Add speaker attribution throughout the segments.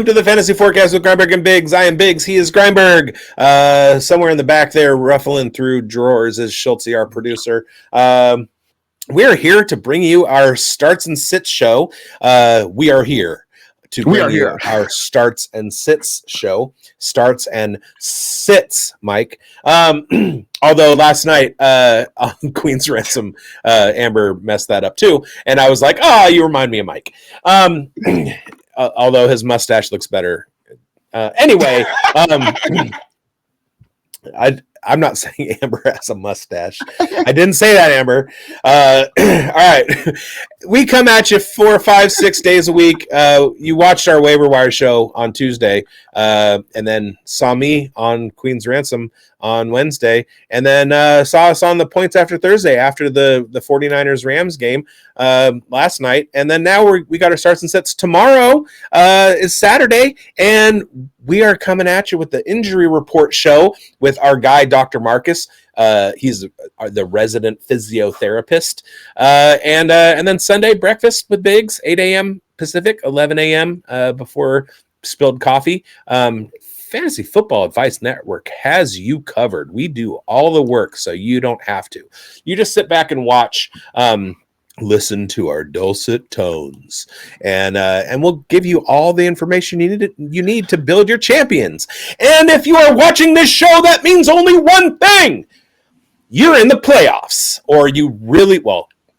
Speaker 1: to the Fantasy Forecast with Greinberg and Biggs. I am Biggs. He is Greinberg. Somewhere in the back there, ruffling through drawers, is Schultze, our producer. We are here to bring you our Starts and Sits show. We are here to bring you our Starts and Sits show. Starts and Sits, Mike. Although last night on Queen's Ransom, Amber messed that up too. And I was like, oh, you remind me of Mike. Although his mustache looks better. Anyway, I'm not saying Amber has a mustache. I didn't say that, Amber. All right. We come at you 4, 5, 6 days a week. You watched our waiver wire show on Tuesday and then saw me on Queen's Ransom on Wednesday and then saw us on the Points After Thursday after the 49ers-Rams game last night. And then now we got our Starts and Sets. Tomorrow is Saturday, and we are coming at you with the injury report show with our guy, Dr. Marcus. He's the resident physiotherapist. And then Sunday breakfast with Biggs, 8 a.m. Pacific, 11 a.m. Before spilled coffee. Fantasy Football Advice Network has you covered. We do all the work, so you don't have to. You just sit back and watch. Listen to our dulcet tones, and we'll give you all the information you need to build your champions. And if you are watching this show, that means only one thing: you're in the playoffs, or you really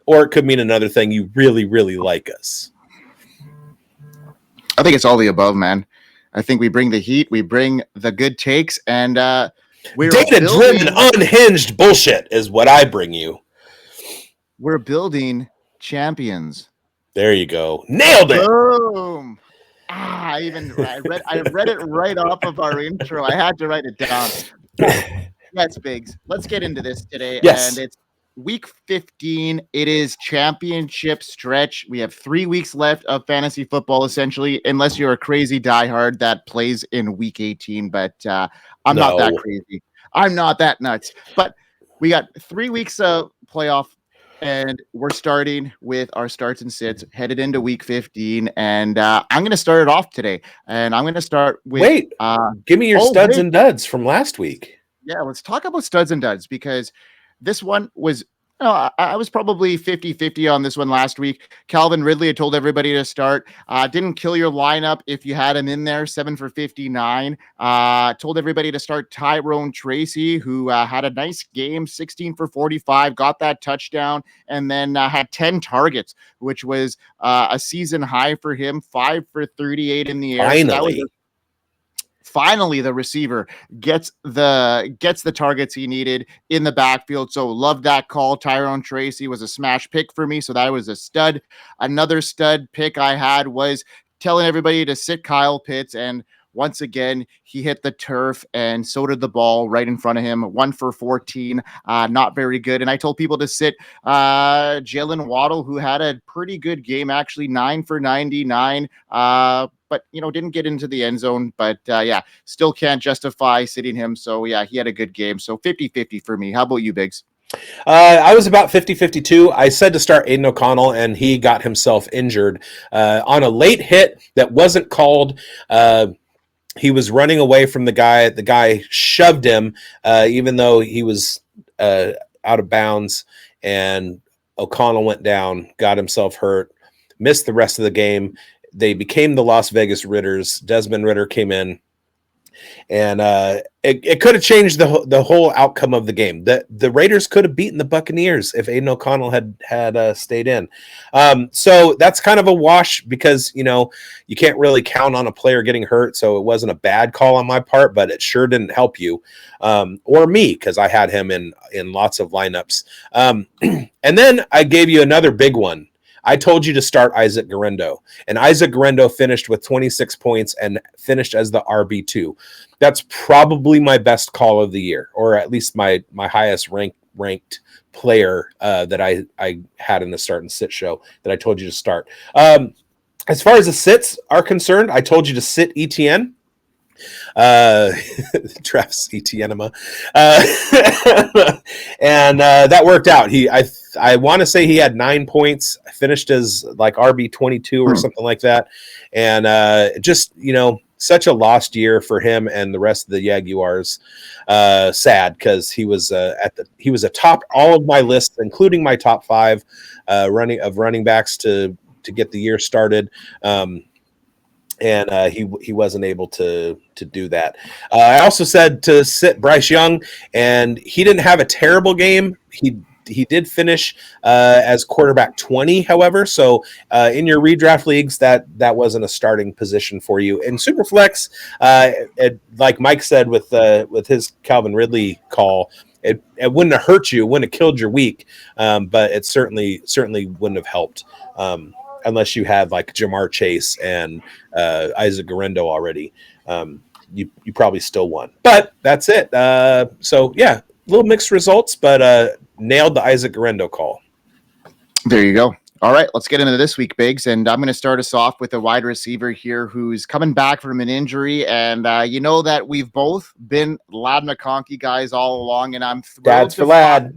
Speaker 1: or it could mean another thing. You really, really like us.
Speaker 2: I think it's all the above, man. I think we bring the heat, we bring the good takes, and we're
Speaker 1: data-driven, unhinged bullshit is what I bring you.
Speaker 2: We're building champions.
Speaker 1: There you go. Nailed it.
Speaker 2: Boom. I read it right off of our intro. I had to write it down. That's Biggs. Let's get into this today.
Speaker 1: Yes.
Speaker 2: And it's week 15. It is championship stretch. We have 3 weeks left of fantasy football, essentially, unless you're a crazy diehard that plays in week 18. But I'm not that crazy. I'm not that nuts. But we got 3 weeks of playoff. And we're starting with our starts and sits headed into week 15. And I'm going to start it off today. And I'm going to start with...
Speaker 1: give me your studs and duds from last week.
Speaker 2: Yeah, let's talk about studs and duds because this one was... I was probably 50-50 on this one last week. Calvin Ridley had told everybody to start. Didn't kill your lineup if you had him in there, 7 for 59. Told everybody to start Tyrone Tracy, who had a nice game, 16 for 45, got that touchdown, and then had 10 targets, which was a season high for him, 5 for 38 in the air. Finally, the receiver gets the targets he needed in the backfield. So love that call. Tyrone Tracy was a smash pick for me. So that was a stud. Another stud pick I had was telling everybody to sit Kyle Pitts. And once again, he hit the turf and so did the ball right in front of him. 1 for 14. Not very good. And I told people to sit Jalen Waddle, who had a pretty good game, actually 9 for 99. But, didn't get into the end zone. But, still can't justify sitting him. So, he had a good game. So 50-50 for me. How about you, Biggs?
Speaker 1: I was about 50-52. I said to start Aiden O'Connell, and he got himself injured on a late hit that wasn't called. He was running away from the guy. The guy shoved him, even though he was out of bounds. And O'Connell went down, got himself hurt, missed the rest of the game. They became the Las Vegas Ritters. Desmond Ritter came in, and it could have changed the whole outcome of the game. The Raiders could have beaten the Buccaneers if Aiden O'Connell had stayed in. So that's kind of a wash because you can't really count on a player getting hurt. So it wasn't a bad call on my part, but it sure didn't help you or me because I had him in lots of lineups. And then I gave you another big one. I told you to start Isaac Guerrero, and Isaac Guerrero finished with 26 points and finished as the RB2. That's probably my best call of the year, or at least my highest ranked player that I had in the start and sit show that I told you to start. As far as the sits are concerned, I told you to sit ETN. Travis Etienne. And that worked out. I want to say he had 9 points. I finished as like RB22 or something like that. And just, such a lost year for him and the rest of the Jaguars. Sad because he was atop all of my lists, including my top 5 running backs to get the year started. And he wasn't able to do that. I also said to sit Bryce Young, and he didn't have a terrible game. He did finish as quarterback 20, however. So in your redraft leagues, that wasn't a starting position for you. In Superflex, like Mike said with his Calvin Ridley call, it wouldn't have hurt you, it wouldn't have killed your week, but it certainly wouldn't have helped. Unless you had like Jamar Chase and Isaac Guerrero already, you probably still won. But that's it. So yeah, little mixed results, but nailed the Isaac Guerrero call.
Speaker 2: There you go. All right, let's get into this week, Biggs. And I'm going to start us off with a wide receiver here who's coming back from an injury. And you know that we've both been Ladd McConkey guys all along, and I'm thrilled.
Speaker 1: Dad's for Ladd.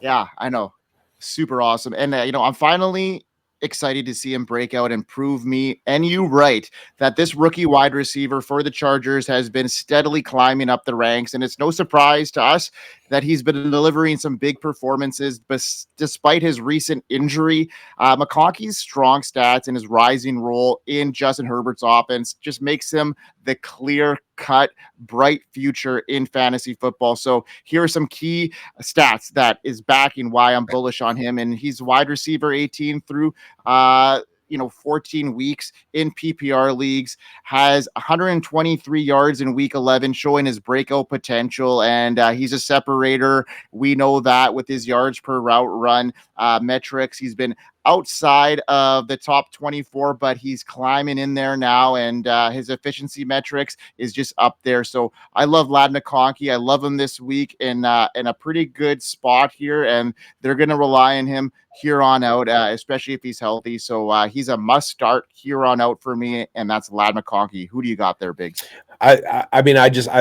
Speaker 2: Yeah, I know. Super awesome. And, I'm finally excited to see him break out and prove me and you right that this rookie wide receiver for the Chargers has been steadily climbing up the ranks. And it's no surprise to us that he's been delivering some big performances, but despite his recent injury, McConkey's strong stats and his rising role in Justin Herbert's offense just makes him the clear-cut, bright future in fantasy football. So here are some key stats that is backing why I'm bullish on him. And he's wide receiver 18 through 14 weeks in PPR leagues, has 123 yards in week 11, showing his breakout potential. And he's a separator. We know that with his yards per route run metrics. He's been outside of the top 24, but he's climbing in there now, and his efficiency metrics is just up there. So I love Ladd McConkey. I love him this week in a pretty good spot here, and they're going to rely on him here on out, especially if he's healthy. So he's a must start here on out for me, and that's Ladd McConkey. Who do you got there, Biggs?
Speaker 1: I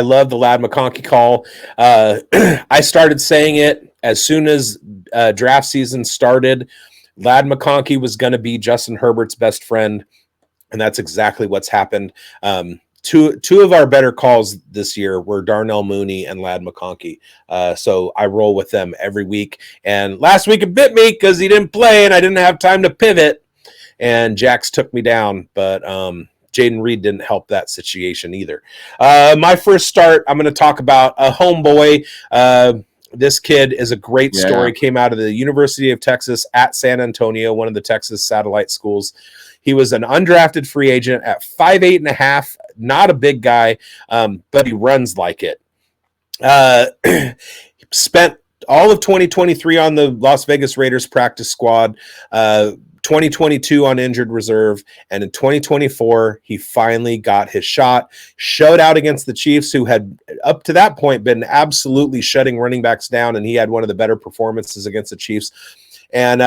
Speaker 1: love the Ladd McConkey call. I started saying it as soon as draft season started. Ladd McConkey was going to be Justin Herbert's best friend, and that's exactly what's happened. Two of our better calls this year were Darnell Mooney and Ladd McConkey. So I roll with them every week. And last week it bit me because he didn't play and I didn't have time to pivot. And Jax took me down, but Jaden Reed didn't help that situation either. My first start, I'm going to talk about a homeboy. This kid is a great story. Came out of the University of Texas at San Antonio, one of the Texas satellite schools. He was an undrafted free agent at 5'8.5", not a big guy, but he runs like it. Spent all of 2023 on the Las Vegas Raiders practice squad, 2022 on injured reserve, and in 2024, he finally got his shot. Showed out against the Chiefs, who had up to that point been absolutely shutting running backs down, and he had one of the better performances against the Chiefs. And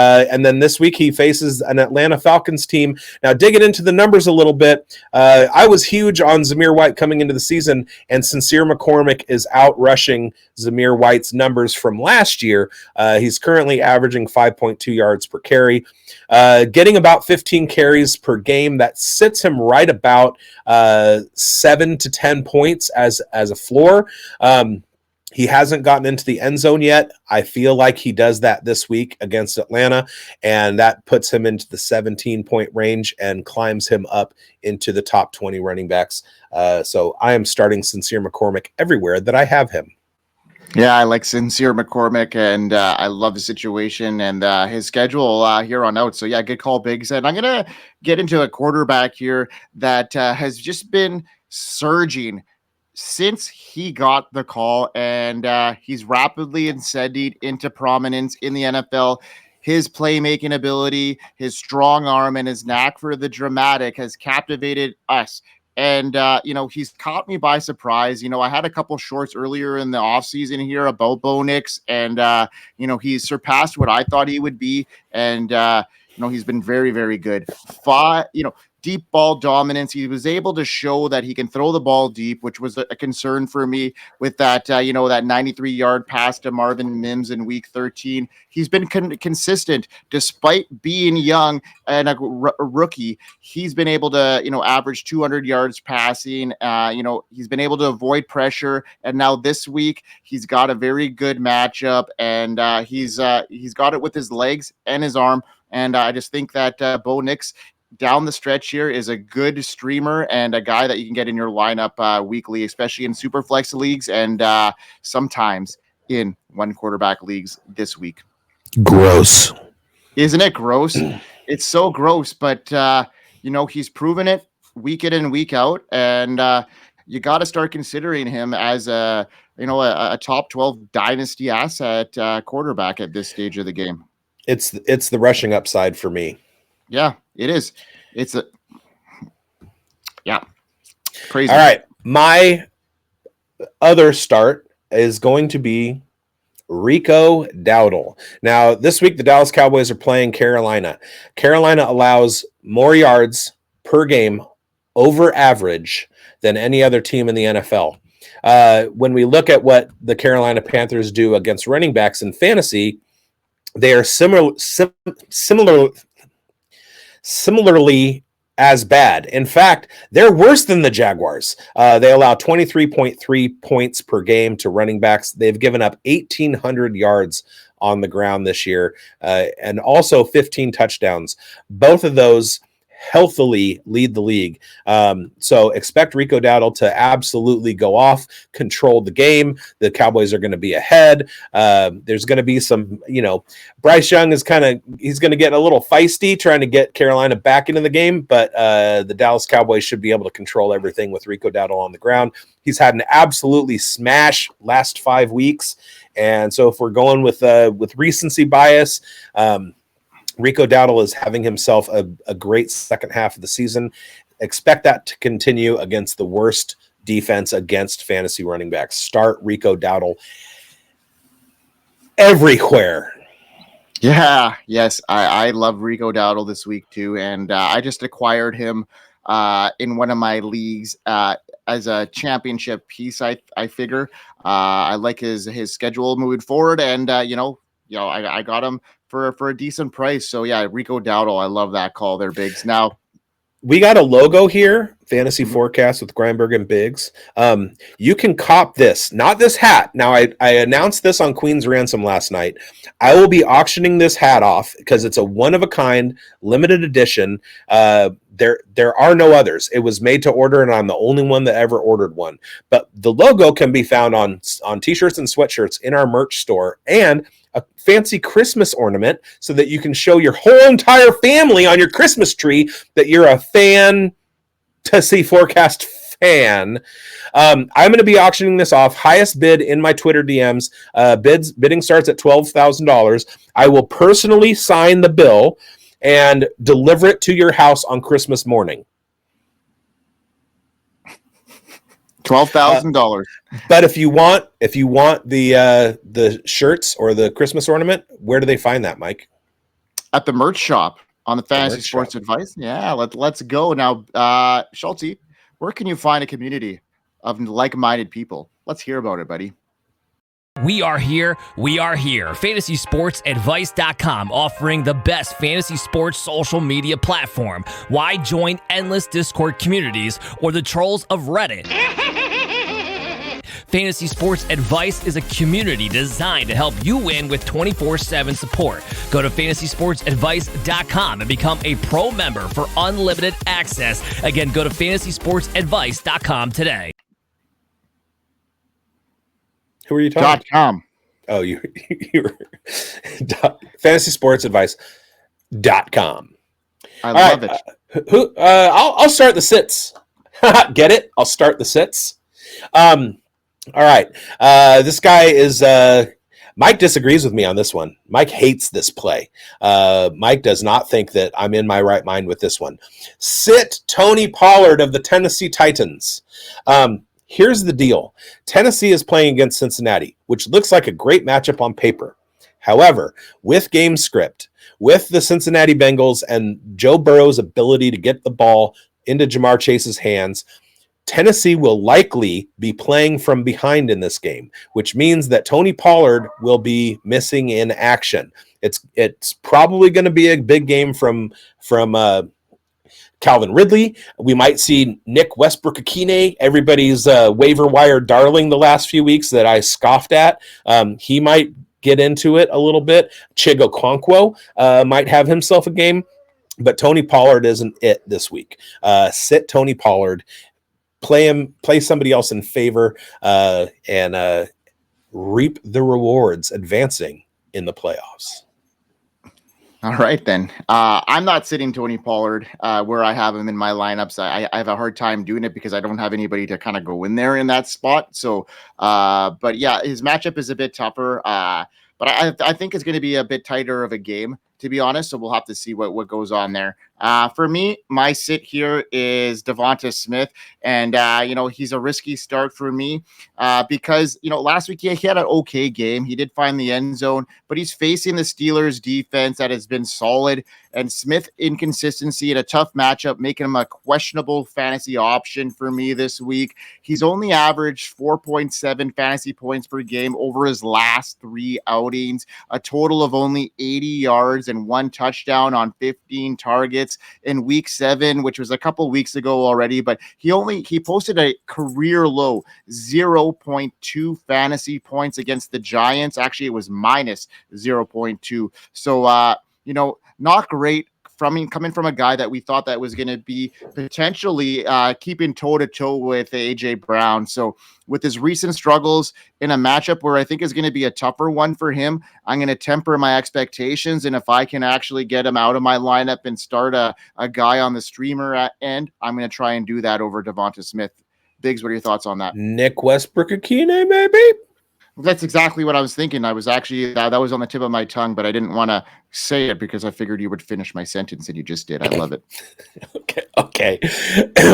Speaker 1: then this week he faces an Atlanta Falcons team. Now, digging into the numbers a little bit, I was huge on Zamir White coming into the season, and Sincere McCormick is out rushing Zamir White's numbers from last year. He's currently averaging 5.2 yards per carry, getting about 15 carries per game. That sits him right about 7 to 10 points as a floor. He hasn't gotten into the end zone yet. I feel like he does that this week against Atlanta, and that puts him into the 17-point range and climbs him up into the top 20 running backs. So I am starting Sincere McCormick everywhere that I have him.
Speaker 2: Yeah, I like Sincere McCormick, and I love the situation and his schedule here on out. So, yeah, good call, Biggs. And I'm going to get into a quarterback here that has just been surging since he got the call, and he's rapidly ascending into prominence in the NFL. His playmaking ability, his strong arm, and his knack for the dramatic has captivated us. And, he's caught me by surprise. I had a couple shorts earlier in the offseason here about Bo Nix, and, he surpassed what I thought he would be. And, He's been very, very good. Deep ball dominance. He was able to show that he can throw the ball deep, which was a concern for me with that, that 93-yard pass to Marvin Mims in week 13. He's been consistent despite being young and a rookie. He's been able to, average 200 yards passing. He's been able to avoid pressure. And now this week, he's got a very good matchup, and he's got it with his legs and his arm. And I just think that Bo Nix down the stretch here is a good streamer and a guy that you can get in your lineup weekly, especially in super flex leagues and sometimes in one quarterback leagues this week.
Speaker 1: Gross.
Speaker 2: Isn't it gross? It's so gross, but he's proven it week in and week out. And you got to start considering him as a top 12 dynasty asset quarterback at this stage of the game.
Speaker 1: It's the rushing upside for me.
Speaker 2: Yeah, it is. Crazy.
Speaker 1: All right. My other start is going to be Rico Dowdle. Now, this week, the Dallas Cowboys are playing Carolina. Carolina allows more yards per game over average than any other team in the NFL. When we look at what the Carolina Panthers do against running backs in fantasy, they are similarly as bad. In fact, they're worse than the Jaguars. They allow 23.3 points per game to running backs. They've given up 1,800 yards on the ground this year, and also 15 touchdowns. Both of those healthily lead the league. So expect Rico Dowdle to absolutely go off, control the game. The Cowboys are going to be ahead. There's going to be some, Bryce Young is he's going to get a little feisty trying to get Carolina back into the game, but the Dallas Cowboys should be able to control everything with Rico Dowdle on the ground. He's had an absolutely smash last 5 weeks. And so if we're going with recency bias, Rico Dowdle is having himself a great second half of the season. Expect that to continue against the worst defense against fantasy running backs. Start Rico Dowdle everywhere.
Speaker 2: Yeah, yes, I love Rico Dowdle this week too, and I just acquired him in one of my leagues as a championship piece. I figure I like his schedule moving forward, and I got him for a decent price. So yeah, Rico Dowdle, I love that call there, Biggs. Now
Speaker 1: we got a logo here, Fantasy Forecast with Greinberg and Biggs. You can cop this, not this hat. Now I announced this on Queen's Ransom last night. I will be auctioning this hat off because it's a one-of-a-kind limited edition. There are no others. It was made to order, and I'm the only one that ever ordered one. But the logo can be found on t-shirts and sweatshirts in our merch store, and a fancy Christmas ornament so that you can show your whole entire family on your Christmas tree that you're a Fantasy Forecast fan. I'm going to be auctioning this off. Highest bid in my Twitter DMs. Bidding starts at $12,000. I will personally sign the bill and deliver it to your house on Christmas morning.
Speaker 2: $12,000.
Speaker 1: But if you want the shirts or the Christmas ornament, where do they find that, Mike?
Speaker 2: At the merch shop on the Fantasy Sports Advice. Yeah, let's go now. Schulte, where can you find a community of like-minded people? Let's hear about it, buddy.
Speaker 3: We are here. FantasySportsAdvice.com, offering the best fantasy sports social media platform. Why join endless Discord communities or the trolls of Reddit? Fantasy Sports Advice is a community designed to help you win with 24/7 support. Go to FantasySportsAdvice.com and become a pro member for unlimited access. Again, go to FantasySportsAdvice.com today.
Speaker 1: Who are you talking?
Speaker 2: .com.
Speaker 1: Oh, you were FantasySportsAdvice.com.
Speaker 2: I love it.
Speaker 1: I'll start the sits. Get it? I'll start the sits. All right. This guy is Mike disagrees with me on this one. Mike hates this play. Mike does not think that I'm in my right mind with this one. Sit Tony Pollard of the Tennessee Titans. Here's the deal. Tennessee is playing against Cincinnati, which looks like a great matchup on paper. However, with game script, with the Cincinnati Bengals and Joe Burrow's ability to get the ball into Jamar Chase's hands, Tennessee will likely be playing from behind in this game, which means that Tony Pollard will be missing in action. It's probably going to be a big game from Calvin Ridley. We might see Nick Westbrook-Akine, everybody's waiver wire darling the last few weeks that I scoffed at. He might get into it a little bit. Chigo Okonkwo might have himself a game, but Tony Pollard isn't it this week. Sit Tony Pollard, play somebody else in favor, and reap the rewards advancing in the playoffs.
Speaker 2: All right, then. I'm not sitting Tony Pollard where I have him in my lineups. I have a hard time doing it because I don't have anybody to kind of go in there in that spot. So, but yeah, his matchup is a bit tougher. But I think it's going to be a bit tighter of a game, to be honest. So we'll have to see what goes on there. For me, my sit here is Devonta Smith. And, he's a risky start for me because, last week he had an okay game. He did find the end zone, but he's facing the Steelers defense that has been solid. And Smith inconsistency in a tough matchup, making him a questionable fantasy option for me this week. He's only averaged 4.7 fantasy points per game over his last 3 outings, a total of only 80 yards and 1 touchdown on 15 targets in week 7, which was a couple weeks ago already, but he posted a career low 0.2 fantasy points against the Giants. Actually, it was minus 0.2. So, not great coming from a guy that we thought that was going to be potentially keeping toe-to-toe with A.J. Brown. So with his recent struggles in a matchup where I think is going to be a tougher one for him, I'm going to temper my expectations. And if I can actually get him out of my lineup and start a guy on the streamer end, I'm going to try and do that over Devonta Smith. Biggs, what are your thoughts on that?
Speaker 1: Nick Westbrook-Akine, maybe?
Speaker 2: That's exactly what I was thinking. I was actually that was on the tip of my tongue, but I didn't want to say it because I figured you would finish my sentence, and you just did. I love it.
Speaker 1: Okay.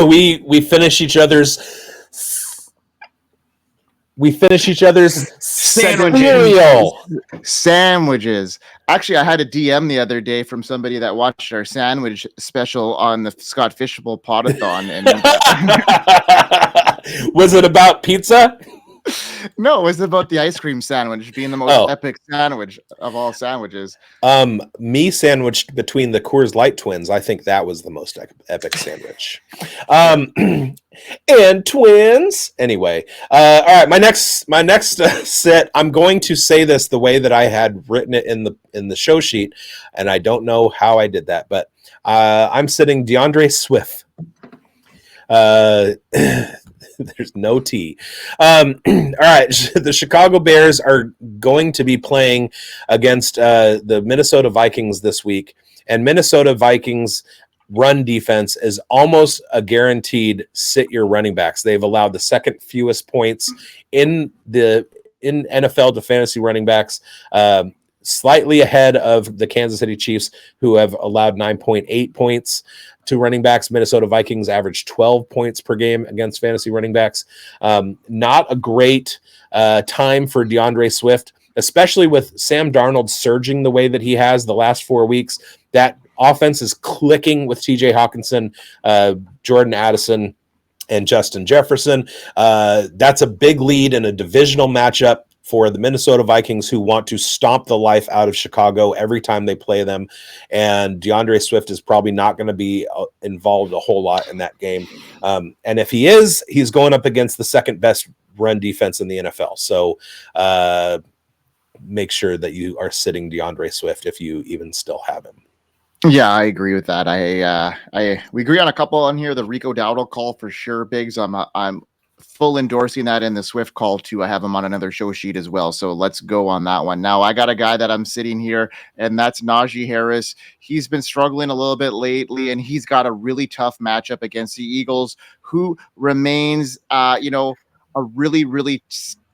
Speaker 1: We finish each other's
Speaker 2: sandwiches. Actually, I had a DM the other day from somebody that watched our sandwich special on the Scott Fishbowl Podathon, and
Speaker 1: was it about pizza?
Speaker 2: No, it was about the ice cream sandwich being the most epic sandwich of all sandwiches.
Speaker 1: Me sandwiched between the Coors Light twins. I think that was the most epic sandwich. And twins. Anyway, all right. My next set. I'm going to say this the way that I had written it in the show sheet, and I don't know how I did that, but I'm sitting DeAndre Swift. There's no T. All right. The Chicago Bears are going to be playing against the Minnesota Vikings this week. And Minnesota Vikings run defense is almost a guaranteed sit your running backs. They've allowed the second fewest points in NFL to fantasy running backs, slightly ahead of the Kansas City Chiefs, who have allowed 9.8 points to running backs. Minnesota Vikings average 12 points per game against fantasy running backs. Not a great time for DeAndre Swift, especially with Sam Darnold surging the way that he has the last 4 weeks. That offense is clicking with TJ Hawkinson, Jordan Addison, and Justin Jefferson. That's a big lead in a divisional matchup for the Minnesota Vikings, who want to stomp the life out of Chicago every time they play them. And DeAndre Swift is probably not going to be involved a whole lot in that game. And if he is, he's going up against the second best run defense in the NFL. So make sure that you are sitting DeAndre Swift if you even still have him.
Speaker 2: Yeah, I agree with that. We agree on a couple on here. The Rico Dowdle call for sure, Biggs. I'm full endorsing that, in the Swift call too. I have him on another show sheet as well. So let's go on that one. Now I got a guy that I'm sitting here, and that's Najee Harris. He's been struggling a little bit lately, and he's got a really tough matchup against the Eagles, who remains, a really, really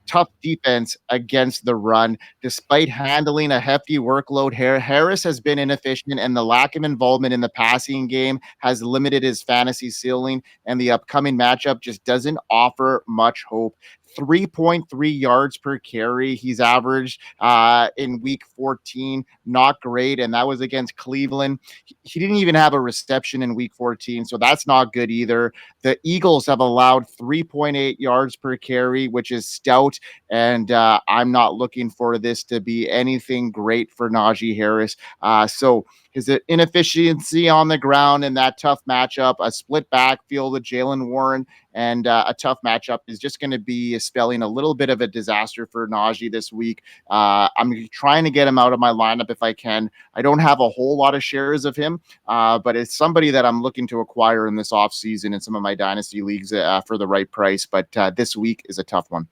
Speaker 2: tough defense against the run. Despite handling a hefty workload, Harris has been inefficient, and the lack of involvement in the passing game has limited his fantasy ceiling, and the upcoming matchup just doesn't offer much hope. 3.3 yards per carry. He's averaged in week 14. Not great. And that was against Cleveland. He didn't even have a reception in week 14. So that's not good either. The Eagles have allowed 3.8 yards per carry, which is stout. And I'm not looking for this to be anything great for Najee Harris. So his inefficiency on the ground in that tough matchup, a split backfield with Jaylen Warren, and a tough matchup is just going to be spelling a little bit of a disaster for Najee this week. I'm trying to get him out of my lineup if I can. I don't have a whole lot of shares of him, but it's somebody that I'm looking to acquire in this offseason in some of my dynasty leagues for the right price. But this week is a tough one.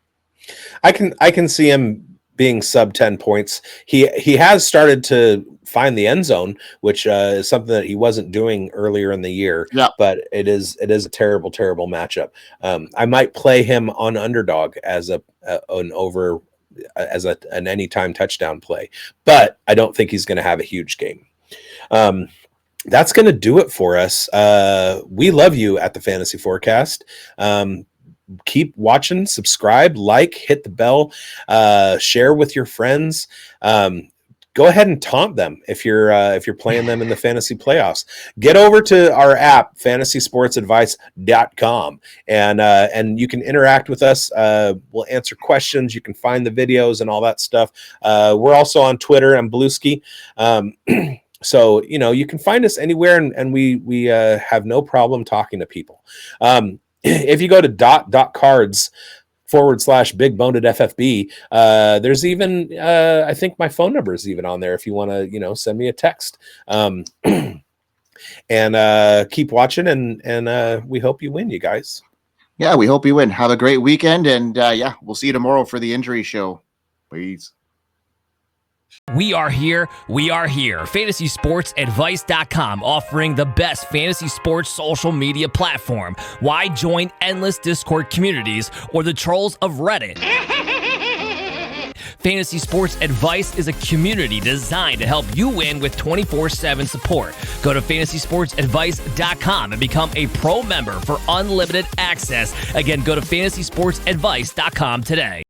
Speaker 1: I can see him being sub 10 points. He has started to find the end zone, which is something that he wasn't doing earlier in the year.
Speaker 2: Yeah.
Speaker 1: But it is a terrible matchup. I might play him on underdog as an anytime touchdown play, but I don't think he's going to have a huge game. That's going to do it for us. We love you at the Fantasy Forecast. Keep watching, subscribe, like, hit the bell, share with your friends. Go ahead and taunt them if you're playing them in the fantasy playoffs. Get over to our app, fantasysportsadvice.com, and you can interact with us. We'll answer questions. You can find the videos and all that stuff. We're also on Twitter and Bluesky. So, you can find us anywhere, and we have no problem talking to people. If you go to .cards/BigBonedFFB, there's even, I think my phone number is even on there if you want to, send me a text. And keep watching, and we hope you win, you guys.
Speaker 2: Yeah, we hope you win. Have a great weekend, and we'll see you tomorrow for the injury show. Please.
Speaker 3: We are here. FantasySportsAdvice.com, offering the best fantasy sports social media platform. Why join endless Discord communities or the trolls of Reddit? Fantasy Sports Advice is a community designed to help you win with 24/7 support. Go to FantasySportsAdvice.com and become a pro member for unlimited access. Again, go to FantasySportsAdvice.com today.